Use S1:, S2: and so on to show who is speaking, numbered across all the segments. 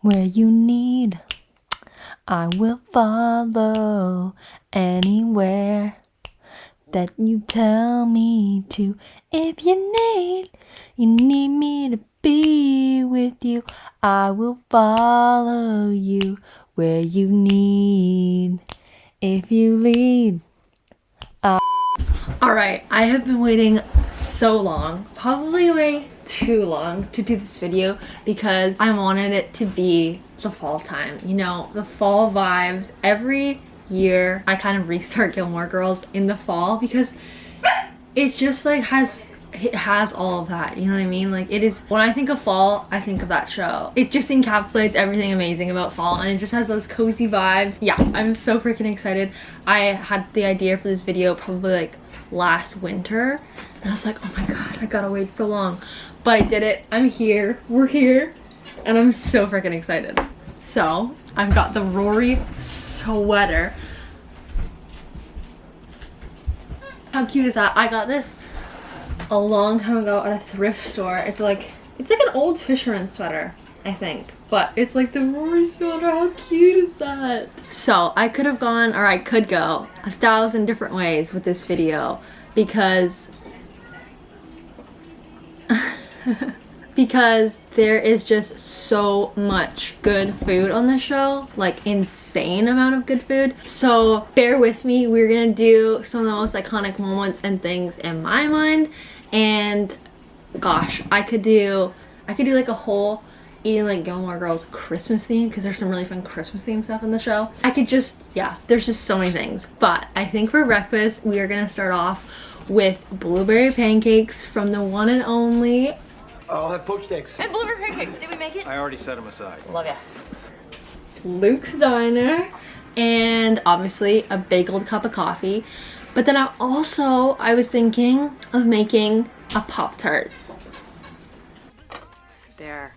S1: Where you need, I will follow anywhere that you tell me to. If you need me to be with you, I will follow you where you need. If you lead. Alright, I have been waiting so long, probably way too long to do this video because I wanted it to be the fall time. You know, the fall vibes. Every year I kind of restart Gilmore Girls in the fall because it's just like it has all of that, you know what I mean? Like, it is, when I think of fall, I think of that show. It just encapsulates everything amazing about fall, and it just has those cozy vibes. Yeah, I'm so freaking excited. I had the idea for this video probably like last winter, and I was like, oh my god, I gotta wait so long. But I did it. I'm here. We're here. And I'm so freaking excited. So, I've got the Rory sweater. How cute is that? I got this a long time ago at a thrift store. It's like an old fisherman sweater, I think, but it's like the Rory sweater. How cute is that? So I could have gone, or I could go 1,000 different ways with this video because because there is just so much good food on the show, like insane amount of good food. So bear with me. We're gonna do some of the most iconic moments and things in my mind. And gosh, I could do like a whole eating like Gilmore Girls Christmas theme because there's some really fun Christmas theme stuff in the show. I could just, yeah, there's just so many things. But I think for breakfast, we are gonna start off with blueberry pancakes from the one and only.
S2: I'll have poached eggs.
S3: And blueberry pancakes. Did we make it?
S2: I already set them aside.
S3: Love it.
S1: Luke's Diner, and obviously a big old cup of coffee. But then I was thinking of making a Pop-Tart.
S3: There.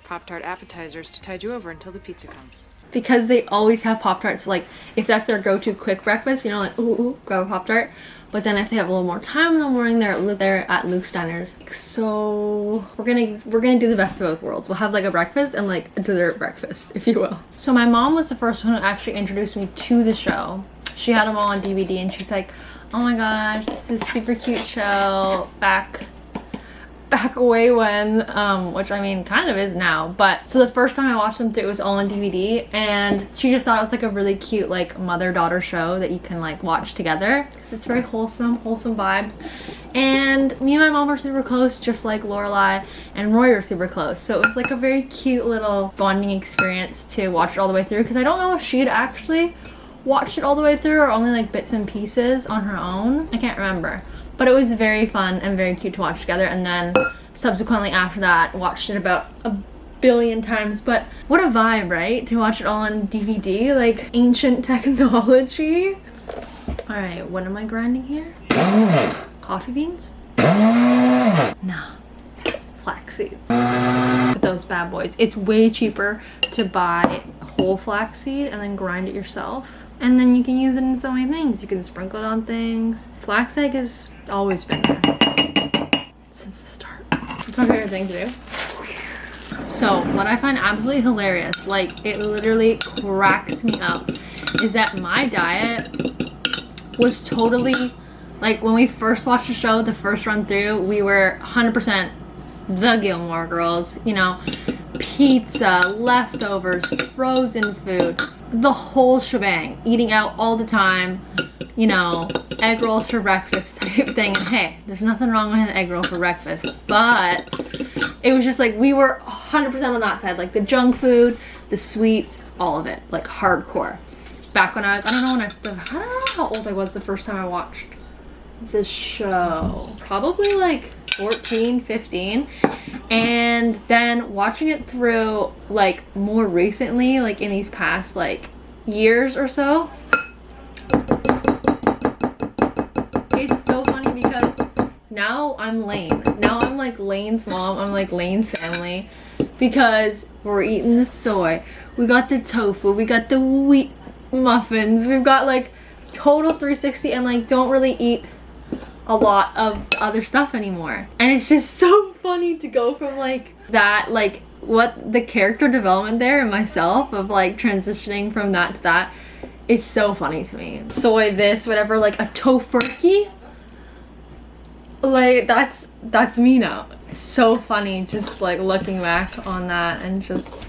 S3: Pop-Tart appetizers to tide you over until the pizza comes.
S1: Because they always have Pop-Tarts, like if that's their go-to quick breakfast, you know, like ooh, grab a Pop-Tart. But then if they have a little more time in the morning, they're at Luke's Diners. So we're gonna do the best of both worlds. We'll have like a breakfast and like a dessert breakfast, if you will. So my mom was the first one who actually introduced me to the show. She had them all on DVD and she's like, oh my gosh, this is a super cute show back away when, which I mean kind of is now. But so the first time I watched them, it was all on DVD, and she just thought it was like a really cute like mother-daughter show that you can like watch together because it's very wholesome vibes. And me and my mom were super close, just like Lorelai and Roy were super close, so it was like a very cute little bonding experience to watch it all the way through, because I don't know if she'd actually watched it all the way through or only like bits and pieces on her own. I can't remember. But it was very fun and very cute to watch together, and then subsequently after that watched it about a billion times. But what a vibe, right? To watch it all on DVD, like ancient technology. Alright, what am I grinding here? Coffee beans? Nah. Flax seeds. With those bad boys. It's way cheaper to buy whole flaxseed and then grind it yourself. And then you can use it in so many things. You can sprinkle it on things. Flax egg has always been there since the start. It's my favorite thing to do. So what I find absolutely hilarious, like it literally cracks me up, is that my diet was totally, like when we first watched the show, the first run through, we were 100% the Gilmore Girls, you know, pizza, leftovers, frozen food, the whole shebang, eating out all the time, you know, egg rolls for breakfast type thing. And hey, there's nothing wrong with an egg roll for breakfast, but it was just like we were 100% on that side, like the junk food, the sweets, all of it, like hardcore. Back when I don't know how old I was the first time I watched the show. Probably like 14, 15. And then watching it through like more recently, like in these past like years or so, it's so funny because now I'm Lane. Now I'm like Lane's mom. I'm like Lane's family because we're eating the soy. We got the tofu. We got the wheat muffins. We've got like total 360 and like don't really eat a lot of other stuff anymore. And it's just so funny to go from like that, like what the character development there and myself of like transitioning from that to that is so funny to me. Soy this, whatever, like a tofurkey. Like that's me now. So funny just like looking back on that, and just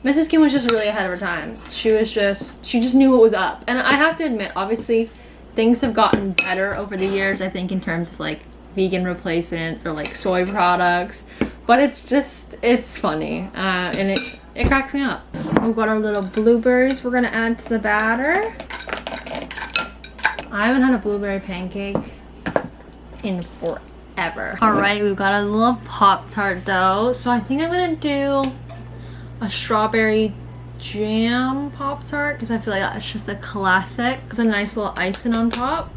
S1: Mrs. Kim was just really ahead of her time. She just knew what was up. And I have to admit, obviously things have gotten better over the years, I think, in terms of like vegan replacements or like soy products, but it's funny, and it cracks me up. We've got our little blueberries we're gonna add to the batter. I haven't had a blueberry pancake in forever. All right, we've got a little Pop-Tart dough, so I think I'm gonna do a strawberry jam Pop-Tart because I feel like that's just a classic. It's a nice little icing on top.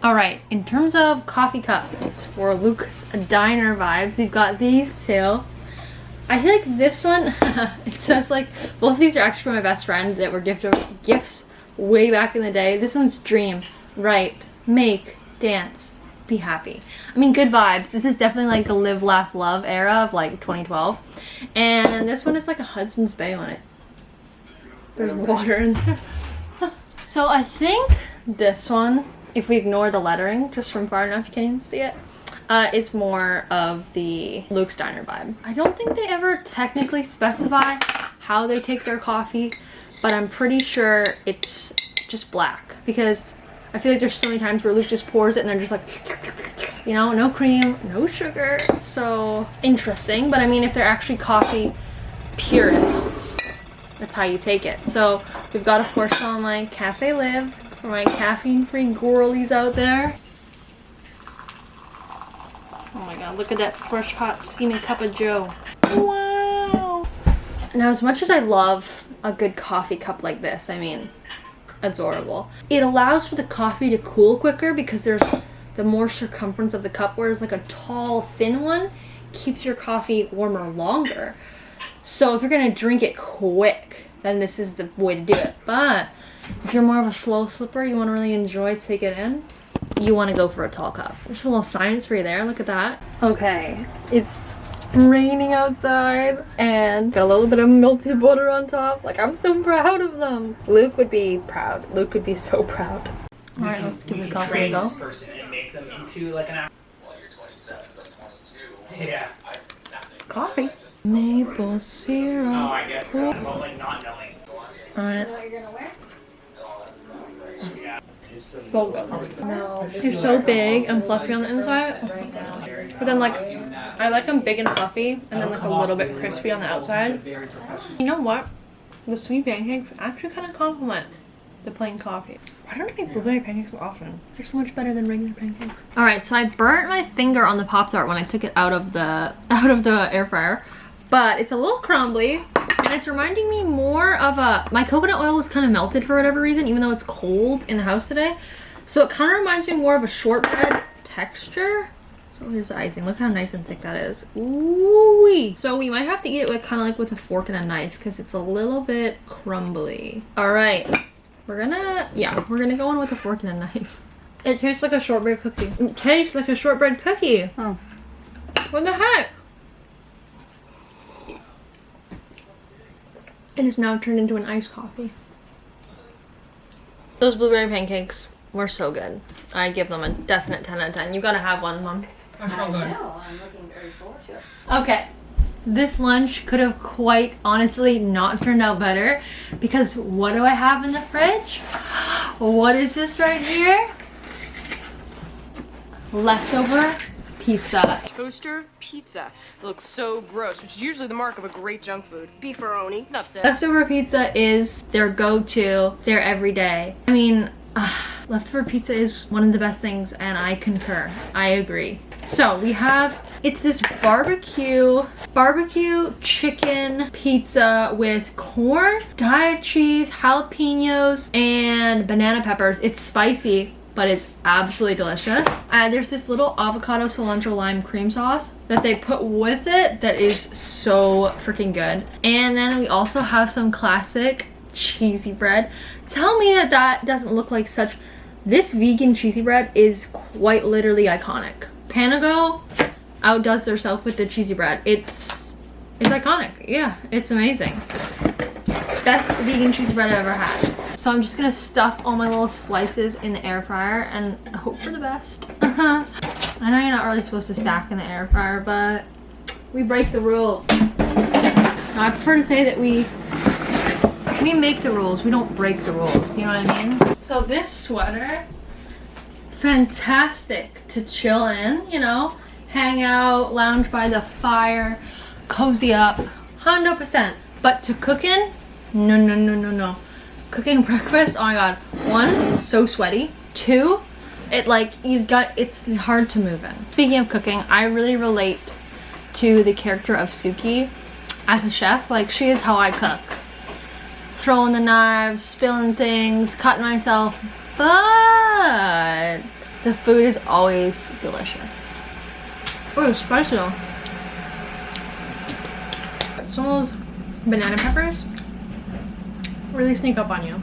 S1: All right, in terms of coffee cups for Luke's diner vibes, we've got these two. I feel like this one, it says like, both of these are actually from my best friend that were gifts way back in the day. This one's dream, write, make, dance, be happy. I mean, good vibes. This is definitely like the live, laugh, love era of like 2012. And this one is like a Hudson's Bay on it. There's water in there. So I think this one, if we ignore the lettering just from far enough, you can't even see it, is more of the Luke's Diner vibe. I don't think they ever technically specify how they take their coffee, but I'm pretty sure it's just black, because I feel like there's so many times where Luke just pours it and they're just like, you know, no cream, no sugar. So interesting. But I mean, if they're actually coffee purists, that's how you take it. So we've got, of course, on my Cafe Live for my caffeine-free girlies out there. Oh my god, look at that fresh, hot, steaming cup of joe. Wow. Now, as much as I love a good coffee cup like this, I mean, adorable. It allows for the coffee to cool quicker because there's the more circumference of the cup, whereas like a tall, thin one keeps your coffee warmer longer. So if you're gonna drink it quick, then this is the way to do it. But if you're more of a slow slipper, you want to really enjoy, take it in, you want to go for a tall cup. There's a little science for you there. Look at that. Okay, it's raining outside and got a little bit of melted butter on top. Like, I'm so proud of them. Luke would be proud. Luke would be so proud. All right, let's give the coffee a go.
S4: And make them into like an yeah.
S1: Coffee. Maple syrup.
S4: Oh, I guess so. Well, like not knowing.
S1: All right.
S4: Yeah.
S1: So good. No. They're so big and fluffy on the inside. But then like, I like them big and fluffy and then like a little bit crispy on the outside. You know what? The sweet pancakes actually kind of complement the plain coffee. Why don't I make blueberry pancakes more often? They're so much better than regular pancakes. All right, so I burnt my finger on the Pop-Tart when I took it out of the air fryer, but it's a little crumbly and it's reminding me more of my coconut oil was kind of melted for whatever reason, even though it's cold in the house today. So it kind of reminds me more of a shortbread texture. So here's the icing. Look how nice and thick that is. Ooh-wee. So we might have to eat it with kind of like with a fork and a knife because it's a little bit crumbly. All right. We're gonna go in with a fork and a knife. It tastes like a shortbread cookie. It tastes like a shortbread cookie. Oh. What the heck? It is now turned into an iced coffee. Those blueberry pancakes were so good. I give them a definite 10 out of 10. You gotta have one, Mom. They're so good.
S5: I know. I'm looking very forward to it.
S1: Okay. This lunch could have quite honestly not turned out better because what do I have in the fridge? What is this right here? Leftover pizza.
S3: Toaster pizza. It looks so gross, which is usually the mark of a great junk food. Beefaroni. Enough said.
S1: Leftover pizza is their go-to, their everyday. I mean, leftover pizza is one of the best things and I concur. I agree. So we have, it's this barbecue chicken pizza with corn, Diet cheese, jalapenos, and banana peppers. It's spicy, but it's absolutely delicious. There's this little avocado, cilantro, lime cream sauce that they put with it that is so freaking good. And then we also have some classic cheesy bread. Tell me that doesn't look like such. This vegan cheesy bread is quite literally iconic. Panago outdoes themselves with the cheesy bread. It's iconic. Yeah, it's amazing. Best vegan cheesy bread I've ever had. So I'm just gonna stuff all my little slices in the air fryer and hope for the best. I know you're not really supposed to stack in the air fryer, but we break the rules. Now, I prefer to say that we make the rules, we don't break the rules, you know what I mean? So this sweater, fantastic to chill in, you know, hang out, lounge by the fire, cozy up, 100%. But to cook in, no. Cooking breakfast, oh my god. 1, so sweaty. 2, it's hard to move in. Speaking of cooking, I really relate to the character of Suki as a chef. Like, she is how I cook. Throwing the knives, spilling things, cutting myself, but the food is always delicious. Oh, it's spicy though. Some of those banana peppers really sneak up on you.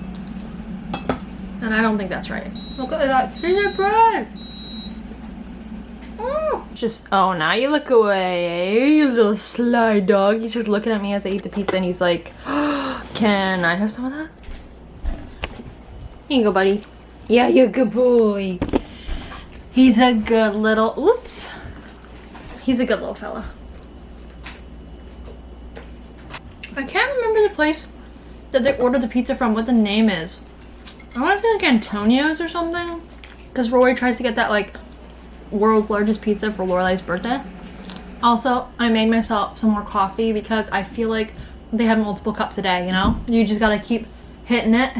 S1: And I don't think that's right. Look at that cheesy bread! Just, oh, now you look away, you little sly dog. He's just looking at me as I eat the pizza and he's like, oh, can I have some of that? Here you go, buddy. Yeah, you're a good boy. He's a good little, oops. He's a good little fella. I can't remember the place that they ordered the pizza from, what the name is. I want to say like Antonio's or something. Because Rory tries to get that like world's largest pizza for Lorelai's birthday. Also, I made myself some more coffee because I feel like they have multiple cups a day, you know? You just gotta keep hitting it.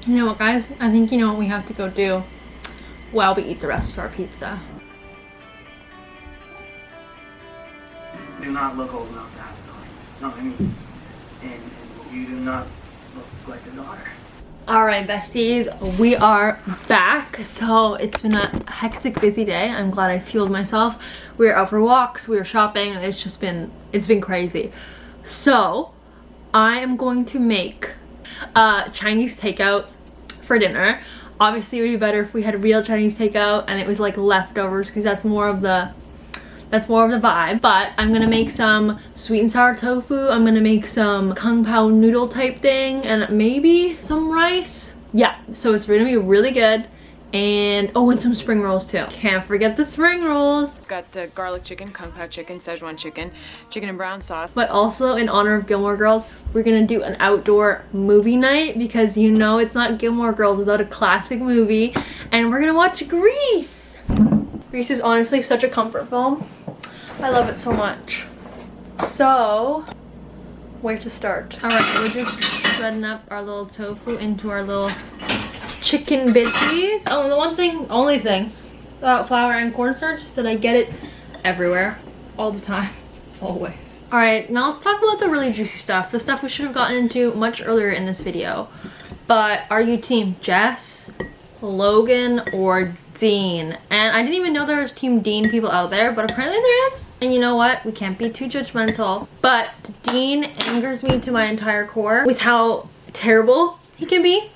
S1: You know what, guys? I think you know what we have to go do while we eat the rest of our pizza.
S6: Do not look old enough to have a daughter. No, I mean, and you do not look like a daughter.
S1: Alright, besties, we are back. So it's been a hectic, busy day. I'm glad I fueled myself. We were out for walks, we were shopping. It's been crazy. So I am going to make Chinese takeout for dinner. Obviously, it would be better if we had real Chinese takeout and it was like leftovers, because that's more of the vibe. But I'm gonna make some sweet and sour tofu. I'm gonna make some kung pao noodle type thing and maybe some rice. Yeah, so it's gonna be really good. And oh, and some spring rolls too. Can't forget the spring rolls.
S3: Got garlic chicken, kung pao chicken, Szechuan chicken, chicken and brown sauce.
S1: But also, in honor of Gilmore Girls, we're gonna do an outdoor movie night, because you know it's not Gilmore Girls without a classic movie. And we're gonna watch Grease. Grease is honestly such a comfort film. I love it so much. So, where to start? Alright, we're just shredding up our little tofu into our little chicken bitsies. Oh, the only thing about flour and cornstarch is that I get it everywhere, all the time, always. Alright, now let's talk about the really juicy stuff, the stuff we should have gotten into much earlier in this video. But are you team Jess, Logan, or Dean? And I didn't even know there was team Dean people out there, but apparently there is. And you know what? We can't be too judgmental, but Dean angers me to my entire core with how terrible he can be.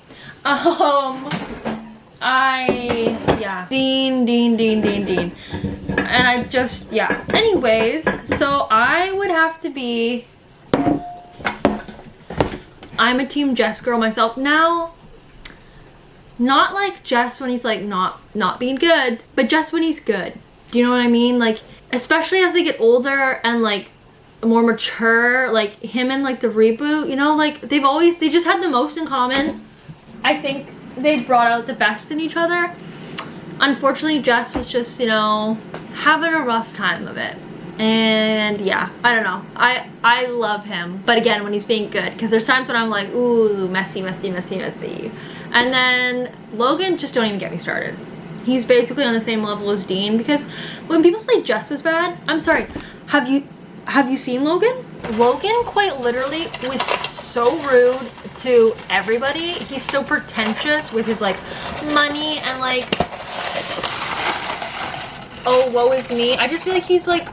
S1: Yeah. Dean. And I just, yeah. Anyways, so I would have to be, I'm a team Jess girl myself. Now, not like Jess when he's like not being good, but Jess when he's good. Do you know what I mean? Like, especially as they get older and like more mature, like him and like the reboot, you know, like they just had the most in common. I think they brought out the best in each other. Unfortunately, Jess was just, you know, having a rough time of it. And yeah, I don't know. I love him, but again, when he's being good, because there's times when I'm like, ooh, messy. And then Logan, just don't even get me started. He's basically on the same level as Dean, because when people say Jess is bad, I'm sorry, have you seen Logan? Logan quite literally was so rude to everybody. He's so pretentious with his like money and like, oh, woe is me. I just feel like he's like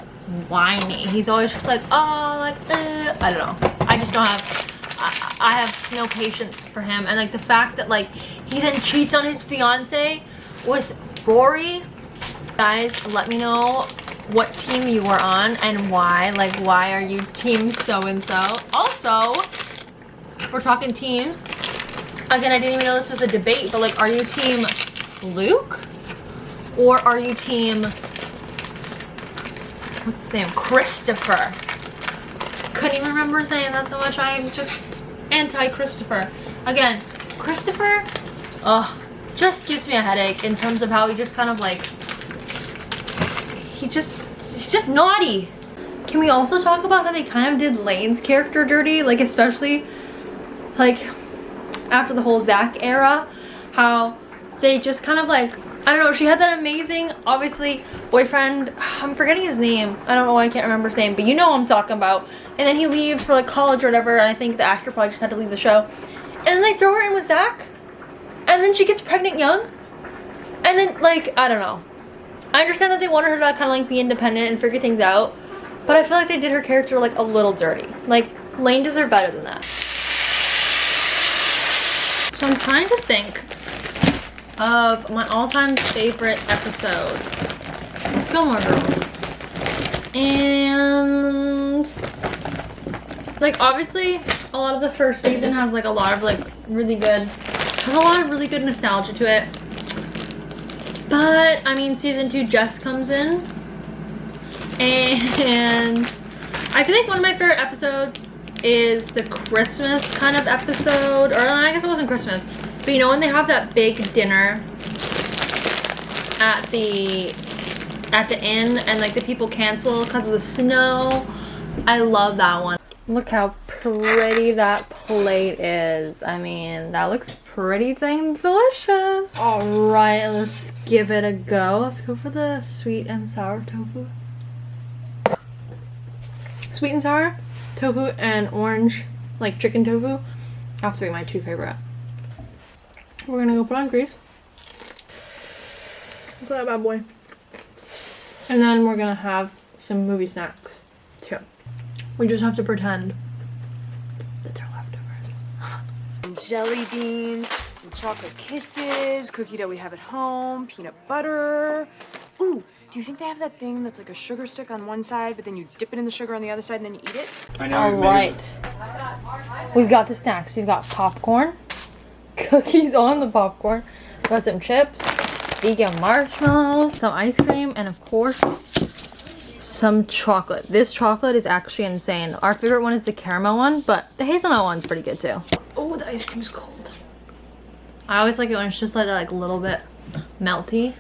S1: whiny. He's always just like, oh, like, I don't know. I just don't have, I have no patience for him. And like the fact that like he then cheats on his fiance with Rory, Guys, let me know what team you were on and why. Like, why are you team so-and-so? Also, we're talking teams. Again, I didn't even know this was a debate, but like, are you team Luke? Or are you team, what's his name? Christopher. Couldn't even remember his name. That's how much I'm just anti-Christopher. Again, Christopher, just gives me a headache in terms of how he just kind of like, he's just naughty. Can we also talk about how they kind of did Lane's character dirty? Like, especially like after the whole Zach era, how they just kind of like, I don't know, she had that amazing, obviously, boyfriend. I'm forgetting his name. I don't know why I can't remember his name, but you know what I'm talking about. And then he leaves for like college or whatever, and I think the actor probably just had to leave the show. And then they throw her in with Zach, and then she gets pregnant young. And then, like, I don't know. I understand that they wanted her to kind of like be independent and figure things out, but I feel like they did her character like a little dirty. Like, Lane deserved better than that. So I'm trying to think of my all-time favorite episode of Gilmore Girls. And like, obviously a lot of the first season has like a lot of like really good nostalgia to it. But I mean, season 2 JESS comes in, and I feel like one of my favorite episodes is the Christmas kind of episode, or I guess it wasn't Christmas, but you know when they have that big dinner at the inn and like the people cancel because of the snow. I love that one. Look how pretty that plate is. I mean, that looks pretty dang delicious. All right, let's give it a go. Let's go for the sweet and sour tofu. Sweet and sour tofu and orange, like chicken tofu. Have to be my 2 favorite. We're gonna go put on grease. Look at that bad boy. And then we're gonna have some movie snacks too. We just have to pretend that they're leftovers.
S3: Jelly beans, and chocolate kisses, cookie dough we have at home, peanut butter. Ooh, do you think they have that thing that's like a sugar stick on one side, but then you dip it in the sugar on the other side and then you eat it?
S6: I know.
S1: All right. We've got the snacks. We've got popcorn, cookies on the popcorn. We've got some chips, vegan marshmallows, some ice cream, and of course, some chocolate. This chocolate is actually insane. Our favorite one is the caramel one, but the hazelnut one's pretty good too. Oh, the ice cream's cold. I always like it when it's just like a little bit melty.